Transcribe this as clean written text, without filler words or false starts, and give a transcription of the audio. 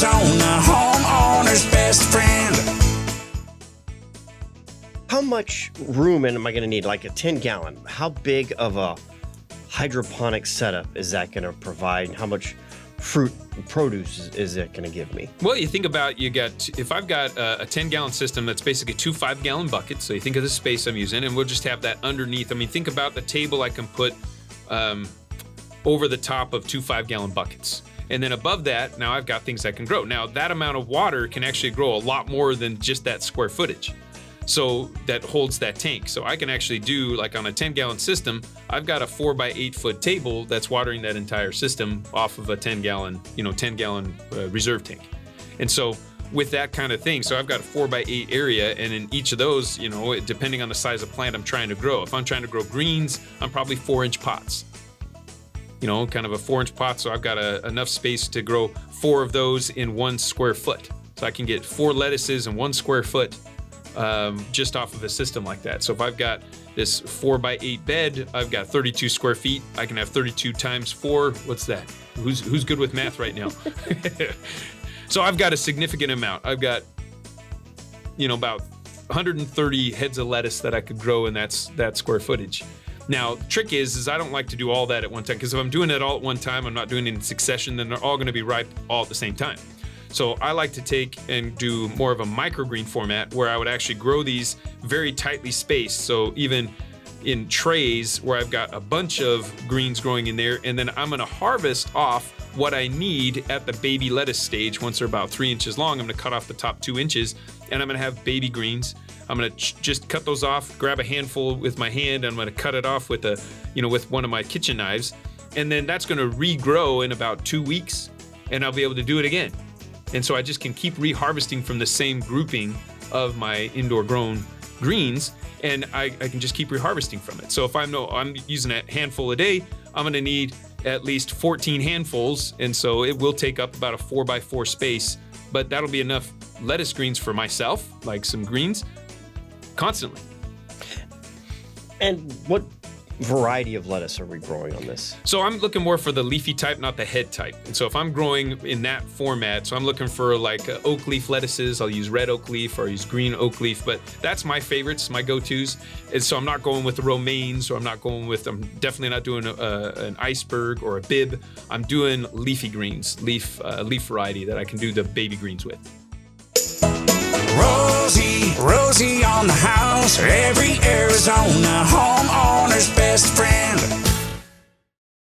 Arizona, homeowner's best friend. How much room am I going to need? Like a 10-gallon. How big of a hydroponic setup is that going to provide? And how much fruit and produce is it going to give me? Well, you think about, if I've got a 10-gallon system, that's basically 2 5-gallon buckets. So you think of the space I'm using, and we'll just have that underneath. I mean, think about the table I can put over the top of 2 5-gallon buckets. And then above that, now I've got things that can grow. Now, that amount of water can actually grow a lot more than just that square footage. So that holds that tank. So I can actually do, like on a 10-gallon system, I've got a 4 by 8 foot table that's watering that entire system off of a 10-gallon reserve tank. And so with that kind of thing, so I've got a 4 by 8 area, and in each of those, depending on the size of plant I'm trying to grow. If I'm trying to grow greens, I'm probably 4-inch pots. Kind of a 4-inch pot. So I've got enough space to grow 4 of those in 1 square foot. So I can get 4 lettuces in 1 square foot. Just off of a system like that. So if I've got this 4 by 8 bed, I've got 32 square feet. I can have 32 times 4. What's that? Who's good with math right now? So I've got a significant amount. I've got, about 130 heads of lettuce that I could grow in that square footage. Now, the trick is I don't like to do all that at one time, because if I'm doing it all at one time, I'm not doing it in succession, then they're all going to be ripe all at the same time. So I like to take and do more of a microgreen format, where I would actually grow these very tightly spaced. So even in trays where I've got a bunch of greens growing in there, and then I'm going to harvest off what I need at the baby lettuce stage. Once they're about 3 inches long, I'm going to cut off the top 2 inches, and I'm going to have baby greens. I'm going to just cut those off, grab a handful with my hand, and I'm going to cut it off with with one of my kitchen knives. And then that's going to regrow in about 2 weeks, and I'll be able to do it again. And so I just can keep reharvesting from the same grouping of my indoor grown greens, and I can just keep reharvesting from it. So if I'm using a handful a day, I'm going to need at least 14 handfuls, and so it will take up about a 4 by 4 space, but that'll be enough lettuce greens for myself, like some greens, constantly. And what variety of lettuce are we growing on this? So I'm looking more for the leafy type, not the head type. And so if I'm growing in that format, so I'm looking for like oak leaf lettuces. I'll use red oak leaf or I'll use green oak leaf, but that's my favorites, my go-tos. And so I'm not going with the romaines, or I'm definitely not doing an iceberg or a bib. I'm doing leafy greens, leaf variety that I can do the baby greens with. Rosie on the house, every Arizona homeowner's best friend.